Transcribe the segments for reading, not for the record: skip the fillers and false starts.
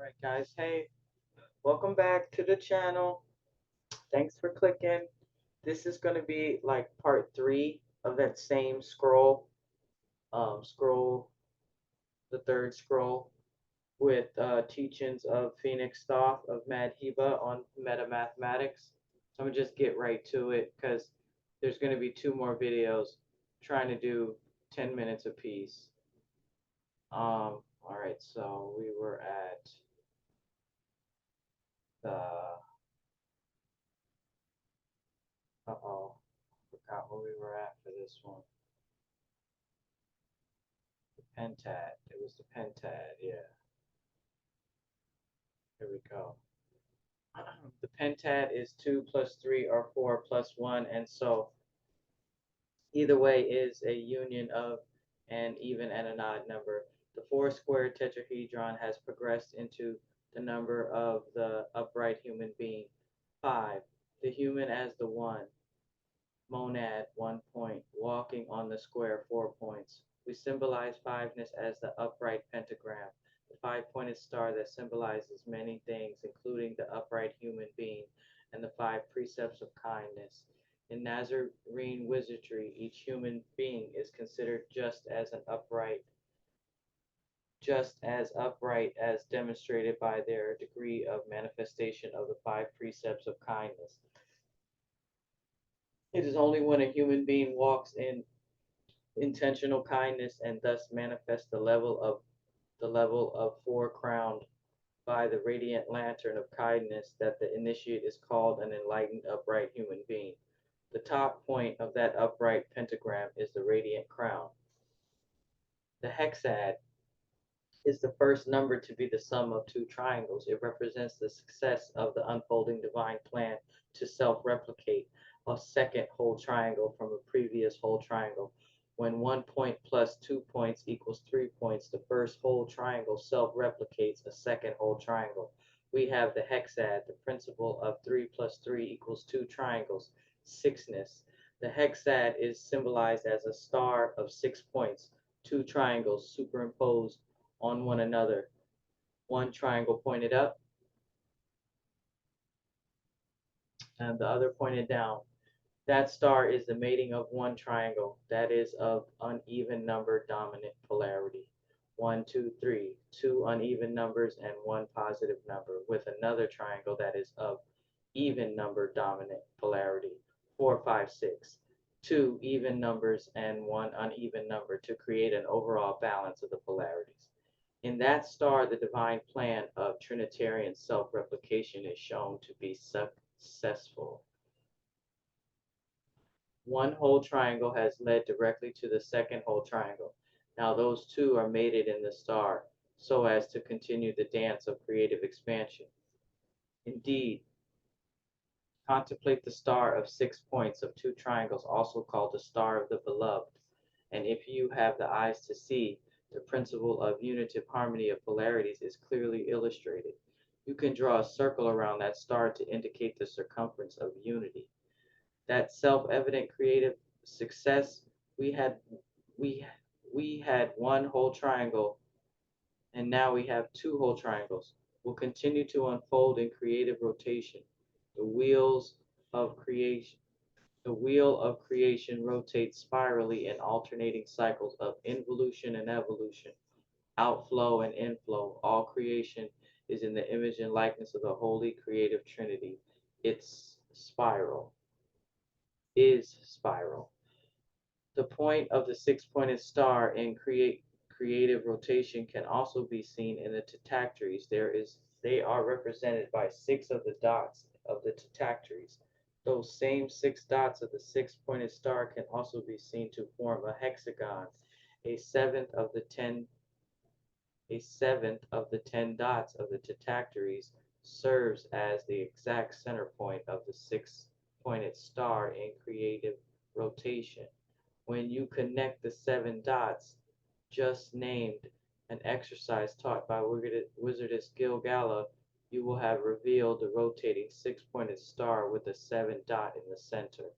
Alright guys, hey, welcome back to the channel. Thanks for clicking. This is going to be like part 3 of that same scroll, the third scroll with teachings of Phoenix Thoth of Madhebah on Metamathematics. So I'm going to just get right to it because there's going to be 2 more videos trying to do 10 minutes apiece. Alright, so we were at the forgot where we were at for this one. The pentad. It was the pentad, yeah. Here we go. The pentad is 2 plus 3 or 4 plus 1, and so either way is a union of an even and an odd number. The 4-squared tetrahedron has progressed into the number of the upright human being. 5. The human as the one. Monad, 1 point. Walking on the square, 4 points. We symbolize fiveness as the upright pentagram, the 5-pointed star that symbolizes many things, including the upright human being and the 5 precepts of kindness. In Nasarean wizardry, each human being is considered just as upright as demonstrated by their degree of manifestation of the 5 precepts of kindness. It is only when a human being walks in intentional kindness and thus manifests the level of 4 crowned by the radiant lantern of kindness that the initiate is called an enlightened upright human being. The top point of that upright pentagram is the radiant crown. The hexad is the first number to be the sum of 2 triangles. It represents the success of the unfolding divine plan to self-replicate a second whole triangle from a previous whole triangle. When 1 point plus 2 points equals 3 points, the first whole triangle self-replicates a second whole triangle. We have the hexad, the principle of 3 plus 3 equals 2 triangles, sixness. The hexad is symbolized as a star of 6 points, 2 triangles superimposed on one another, one triangle pointed up and the other pointed down. That star is the mating of one triangle that is of uneven number dominant polarity. 1, 2, 3, 2 uneven numbers and 1 positive number with another triangle that is of even number dominant polarity. 4, 5, 6. 2 even numbers and 1 uneven number to create an overall balance of the polarities. In that star, the divine plan of trinitarian self-replication is shown to be successful. One whole triangle has led directly to the second whole triangle. Now those two are mated in the star so as to continue the dance of creative expansion. Indeed, contemplate the star of 6 points of 2 triangles, also called the star of the beloved, and if you have the eyes to see, the principle of unitive harmony of polarities is clearly illustrated. You can draw a circle around that star to indicate the circumference of unity. That self-evident creative success, we had 1 whole triangle, and now we have 2 whole triangles, will continue to unfold in creative rotation. The wheels of creation The wheel of creation rotates spirally in alternating cycles of involution and evolution, outflow and inflow. All creation is in the image and likeness of the Holy Creative Trinity. Its spiral is spiral. The point of the 6-pointed star in creative rotation can also be seen in the tritactaries. They are represented by 6 of the dots of the tritactaries. Those same 6 dots of the 6-pointed star can also be seen to form a hexagon. A seventh of the 10 dots of the tritactaries serves as the exact center point of the 6-pointed star in creative rotation. When you connect the 7 dots just named, an exercise taught by wizardess Gilgala, you will have revealed the rotating 6-pointed star with a 7 dot in the center.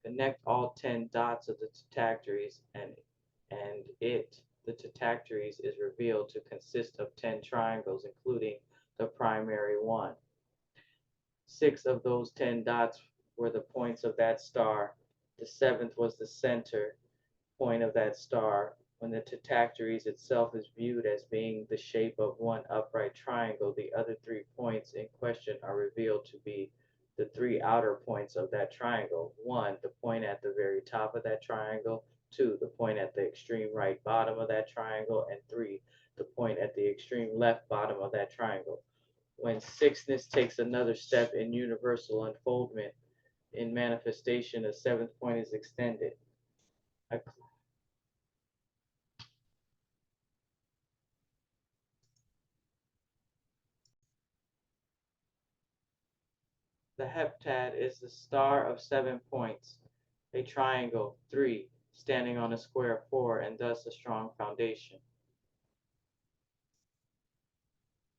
Connect all 10 dots of the tritactaries and the the Pythagoras is revealed to consist of 10 triangles, including the primary one. 6 of those 10 dots were the points of that star. The 7th was the center point of that star. When the Pythagoras itself is viewed as being the shape of one upright triangle, the other 3 points in question are revealed to be the 3 outer points of that triangle. 1, the point at the very top of that triangle. 2, the point at the extreme right bottom of that triangle. And 3, the point at the extreme left bottom of that triangle. When sixness takes another step in universal unfoldment, in manifestation, a 7th point is extended. The heptad is the star of 7 points, a triangle, 3, standing on a square, 4, and thus a strong foundation.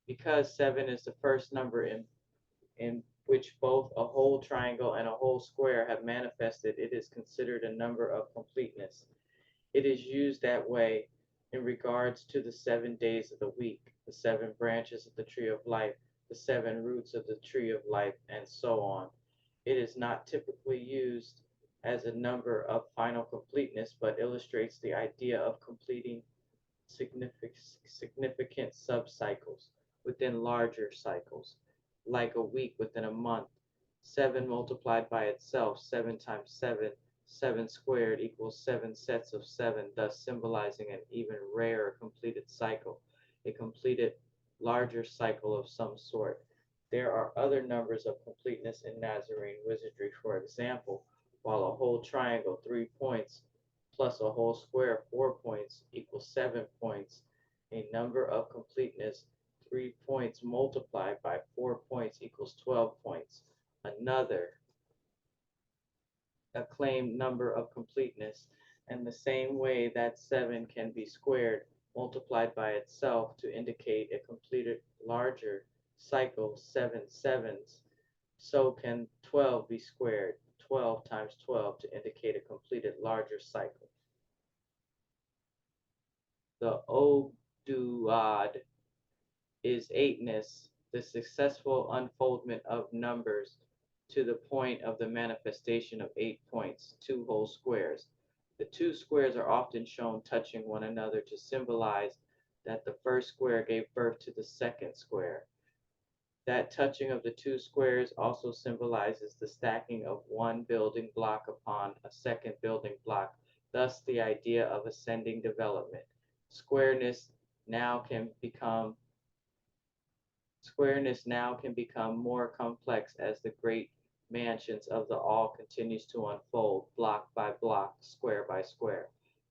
Because 7 is the first number in which both a whole triangle and a whole square have manifested, it is considered a number of completeness. It is used that way in regards to the 7 days of the week, the 7 branches of the tree of life, the 7 roots of the tree of life, and so on. It is not typically used as a number of final completeness, but illustrates the idea of completing significant sub-cycles within larger cycles, like a week within a month. 7 multiplied by itself, 7 times 7, 7 squared equals 7 sets of 7, thus symbolizing an even rarer completed cycle, a completed larger cycle of some sort. There are other numbers of completeness in Nasarean wizardry. For example, while a whole triangle, 3 points, plus a whole square, 4 points, equals 7 points, a number of completeness, 3 points multiplied by 4 points equals 12 points. Another acclaimed number of completeness, and the same way that 7 can be squared multiplied by itself to indicate a completed larger cycle, 7 sevens, so can 12 be squared, 12 times 12, to indicate a completed larger cycle. The Oduad is eightness, the successful unfoldment of numbers to the point of the manifestation of 8 points, 2 whole squares. The 2 squares are often shown touching one another to symbolize that the first square gave birth to the second square. That touching of the 2 squares also symbolizes the stacking of one building block upon a second building block, thus the idea of ascending development. Squareness now can become more complex as the great mansions of the all continues to unfold, block by block, square by square.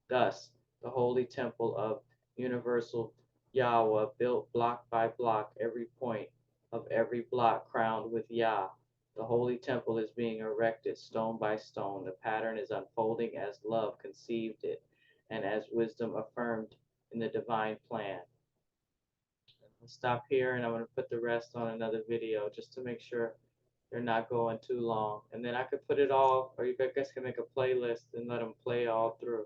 Thus, the holy temple of universal Yahweh, built block by block, every point of every block crowned with Yah. The holy temple is being erected stone by stone. The pattern is unfolding as love conceived it, and as wisdom affirmed in the divine plan. I'll stop here, and I'm going to put the rest on another video just to make sure they're not going too long. And then I could put it all, or you guys can make a playlist and let them play all through.